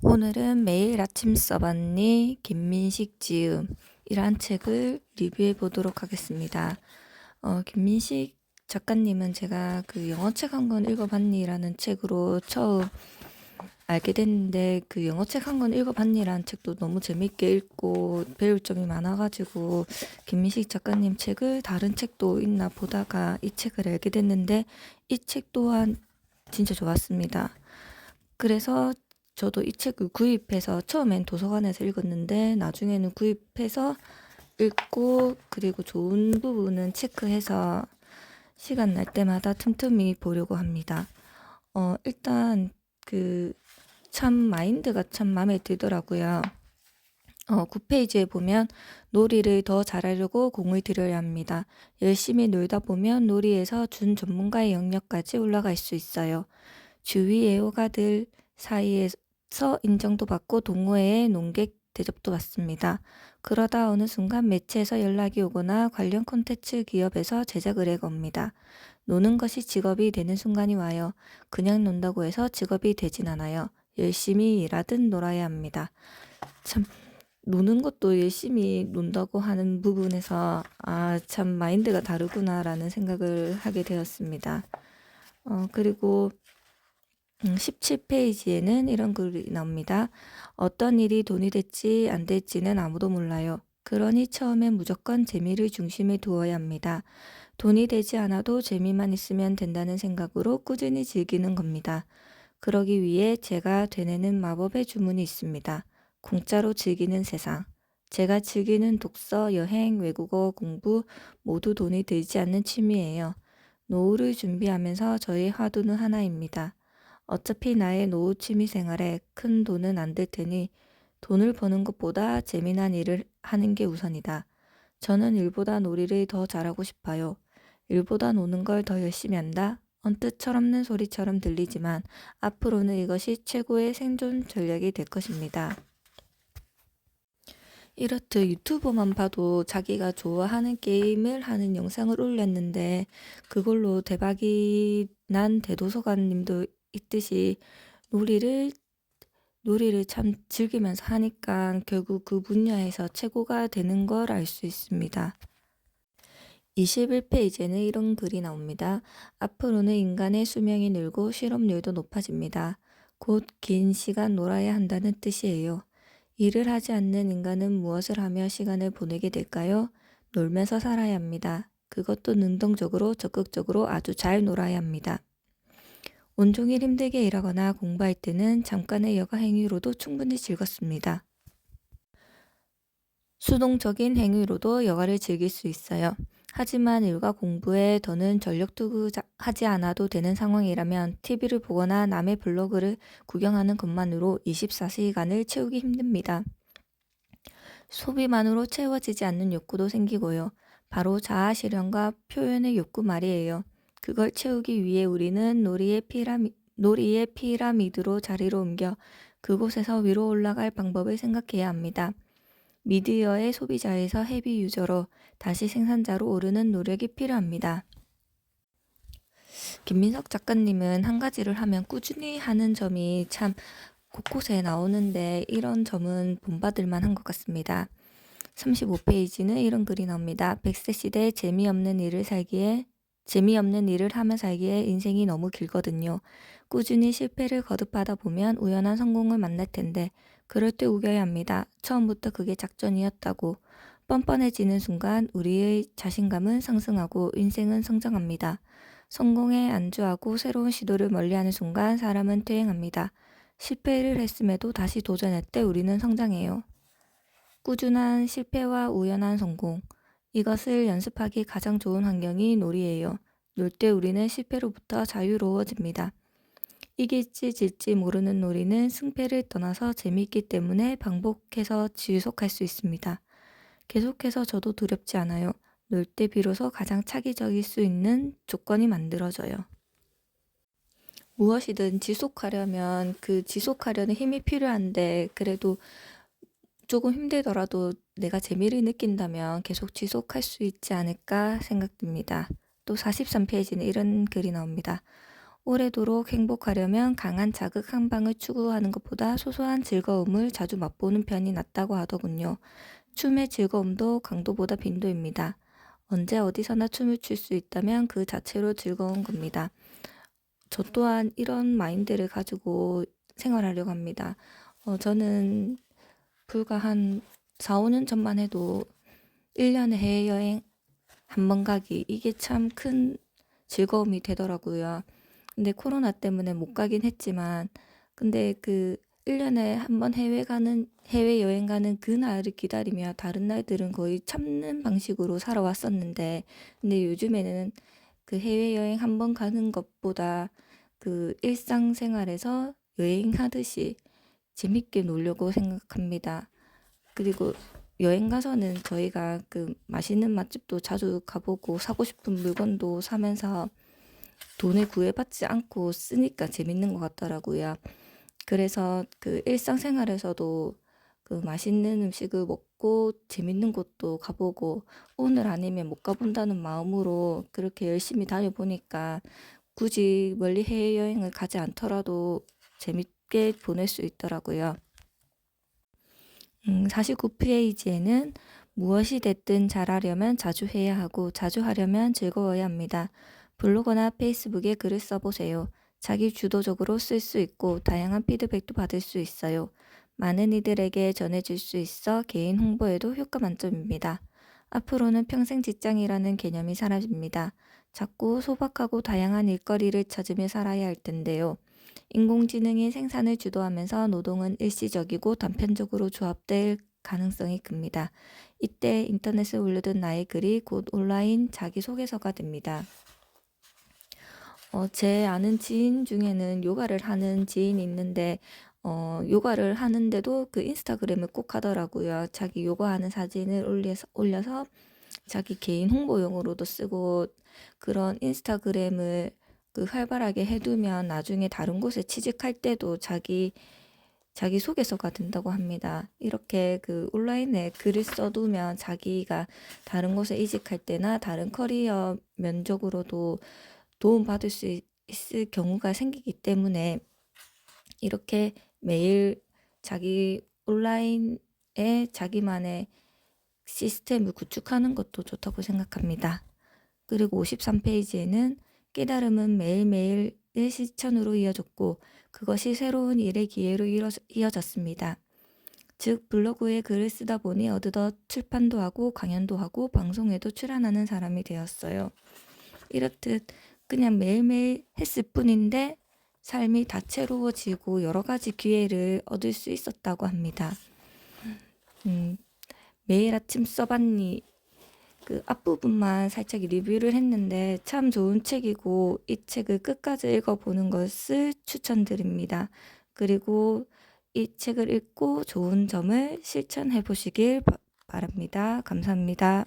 오늘은 매일 아침 써봤니 김민식 지음이란 책을 리뷰해 보도록 하겠습니다. 김민식 작가님은 제가 그 영어책 한 권 읽어봤니라는 책으로 처음 알게 됐는데, 그 영어책 한 권 읽어봤니라는 책도 너무 재밌게 읽고 배울 점이 많아가지고 김민식 작가님 책을 다른 책도 있나 보다가 이 책을 알게 됐는데, 이 책 또한 진짜 좋았습니다. 그래서 저도 이 책을 구입해서 처음엔 도서관에서 읽었는데 나중에는 구입해서 읽고, 그리고 좋은 부분은 체크해서 시간 날 때마다 틈틈이 보려고 합니다. 일단 그 참 마인드가 참 마음에 들더라고요. 9페이지에 보면 놀이를 더 잘하려고 공을 들여야 합니다. 열심히 놀다 보면 놀이에서 준 전문가의 영역까지 올라갈 수 있어요. 주위 애호가들 사이에서 인정도 받고 동호회의 농객 대접도 받습니다. 그러다 어느 순간 매체에서 연락이 오거나 관련 콘텐츠 기업에서 제작을 해겁니다. 노는 것이 직업이 되는 순간이 와요. 그냥 논다고 해서 직업이 되진 않아요. 열심히 일하든 놀아야 합니다. 참, 노는 것도 열심히 논다고 하는 부분에서 참 마인드가 다르구나라는 생각을 하게 되었습니다. 그리고 17페이지에는 이런 글이 나옵니다. 어떤 일이 돈이 될지 안 될지는 아무도 몰라요. 그러니 처음엔 무조건 재미를 중심에 두어야 합니다. 돈이 되지 않아도 재미만 있으면 된다는 생각으로 꾸준히 즐기는 겁니다. 그러기 위해 제가 되뇌는 마법의 주문이 있습니다. 공짜로 즐기는 세상. 제가 즐기는 독서, 여행, 외국어 공부 모두 돈이 들지 않는 취미예요. 노후를 준비하면서 저의 화두는 하나입니다. 어차피 나의 노후 취미 생활에 큰 돈은 안 들 테니 돈을 버는 것보다 재미난 일을 하는 게 우선이다. 저는 일보다 놀이를 더 잘하고 싶어요. 일보다 노는 걸 더 열심히 한다. 언뜻 철없는 소리처럼 들리지만 앞으로는 이것이 최고의 생존 전략이 될 것입니다. 이렇듯 유튜버만 봐도 자기가 좋아하는 게임을 하는 영상을 올렸는데 그걸로 대박이 난 대도서관님도 있듯이 놀이를 참 즐기면서 하니까 결국 그 분야에서 최고가 되는 걸 알 수 있습니다. 21페이지에는 이런 글이 나옵니다. 앞으로는 인간의 수명이 늘고 실업률도 높아집니다. 곧 긴 시간 놀아야 한다는 뜻이에요. 일을 하지 않는 인간은 무엇을 하며 시간을 보내게 될까요? 놀면서 살아야 합니다. 그것도 능동적으로 적극적으로 아주 잘 놀아야 합니다. 온종일 힘들게 일하거나 공부할 때는 잠깐의 여가 행위로도 충분히 즐겁습니다. 수동적인 행위로도 여가를 즐길 수 있어요. 하지만 일과 공부에 더는 전력 투구하지 않아도 되는 상황이라면 TV를 보거나 남의 블로그를 구경하는 것만으로 24시간을 채우기 힘듭니다. 소비만으로 채워지지 않는 욕구도 생기고요. 바로 자아 실현과 표현의 욕구 말이에요. 그걸 채우기 위해 우리는 놀이의 피라미드로 자리를 옮겨 그곳에서 위로 올라갈 방법을 생각해야 합니다. 미디어의 소비자에서 헤비 유저로 다시 생산자로 오르는 노력이 필요합니다. 김민석 작가님은 한 가지를 하면 꾸준히 하는 점이 참 곳곳에 나오는데 이런 점은 본받을 만한 것 같습니다. 35페이지는 이런 글이 나옵니다. 100세 시대에 재미없는 일을 하며 살기에 인생이 너무 길거든요. 꾸준히 실패를 거듭하다 보면 우연한 성공을 만날 텐데 그럴 때 우겨야 합니다. 처음부터 그게 작전이었다고. 뻔뻔해지는 순간 우리의 자신감은 상승하고 인생은 성장합니다. 성공에 안주하고 새로운 시도를 멀리하는 순간 사람은 퇴행합니다. 실패를 했음에도 다시 도전할 때 우리는 성장해요. 꾸준한 실패와 우연한 성공. 이것을 연습하기 가장 좋은 환경이 놀이예요. 놀 때 우리는 실패로부터 자유로워집니다. 이길지 질지 모르는 놀이는 승패를 떠나서 재미있기 때문에 반복해서 지속할 수 있습니다. 계속해서 저도 두렵지 않아요. 놀 때 비로소 가장 차기적일 수 있는 조건이 만들어져요. 무엇이든 지속하려면 그 지속하려는 힘이 필요한데 그래도 조금 힘들더라도 내가 재미를 느낀다면 계속 지속할 수 있지 않을까 생각됩니다. 또 43페이지는 이런 글이 나옵니다. 오래도록 행복하려면 강한 자극 한 방을 추구하는 것보다 소소한 즐거움을 자주 맛보는 편이 낫다고 하더군요. 춤의 즐거움도 강도보다 빈도입니다. 언제 어디서나 춤을 출 수 있다면 그 자체로 즐거운 겁니다. 저 또한 이런 마인드를 가지고 생활하려고 합니다. 저는 불과 한 4, 5년 전만 해도 1년에 해외여행 한 번 가기, 이게 참 큰 즐거움이 되더라고요. 근데 코로나 때문에 못 가긴 했지만, 근데 그 1년에 한 번 해외여행 가는 그날을 기다리며 다른 날들은 거의 참는 방식으로 살아왔었는데, 근데 요즘에는 그 해외여행 한 번 가는 것보다 그 일상생활에서 여행하듯이 재밌게 놀려고 생각합니다. 그리고 여행 가서는 저희가 그 맛있는 맛집도 자주 가보고 사고 싶은 물건도 사면서 돈을 구애받지 않고 쓰니까 재밌는 것 같더라고요. 그래서 그 일상생활에서도 그 맛있는 음식을 먹고 재밌는 곳도 가보고 오늘 아니면 못 가본다는 마음으로 그렇게 열심히 다녀보니까 굳이 멀리 해외여행을 가지 않더라도 재밌게 보낼 수 있더라고요. 49페이지에는 무엇이 됐든 잘하려면 자주 해야 하고 자주 하려면 즐거워야 합니다. 블로그나 페이스북에 글을 써보세요. 자기 주도적으로 쓸 수 있고 다양한 피드백도 받을 수 있어요. 많은 이들에게 전해질 수 있어 개인 홍보에도 효과 만점입니다. 앞으로는 평생 직장이라는 개념이 사라집니다. 작고 소박하고 다양한 일거리를 찾으며 살아야 할 텐데요. 인공지능이 생산을 주도하면서 노동은 일시적이고 단편적으로 조합될 가능성이 큽니다. 이때 인터넷에 올려둔 나의 글이 곧 온라인 자기소개서가 됩니다. 제 아는 지인 중에는 요가를 하는 지인이 있는데, 요가를 하는데도 그 인스타그램을 꼭 하더라고요. 자기 요가하는 사진을 올려서 자기 개인 홍보용으로도 쓰고, 그런 인스타그램을 그 활발하게 해두면 나중에 다른 곳에 취직할 때도 자기 소개서가 된다고 합니다. 이렇게 그 온라인에 글을 써두면 자기가 다른 곳에 이직할 때나 다른 커리어 면접으로도 도움받을 수 있을 경우가 생기기 때문에 이렇게 매일 자기 온라인에 자기만의 시스템을 구축하는 것도 좋다고 생각합니다. 그리고 53페이지에는 깨달음은 매일매일의 실천으로 이어졌고 그것이 새로운 일의 기회로 이어졌습니다. 즉 블로그에 글을 쓰다 보니 어느덧 출판도 하고 강연도 하고 방송에도 출연하는 사람이 되었어요. 이렇듯 그냥 매일매일 했을 뿐인데 삶이 다채로워지고 여러 가지 기회를 얻을 수 있었다고 합니다. 매일 아침 써봤니? 그 앞부분만 살짝 리뷰를 했는데 참 좋은 책이고 이 책을 끝까지 읽어보는 것을 추천드립니다. 그리고 이 책을 읽고 좋은 점을 실천해 보시길 바랍니다. 감사합니다.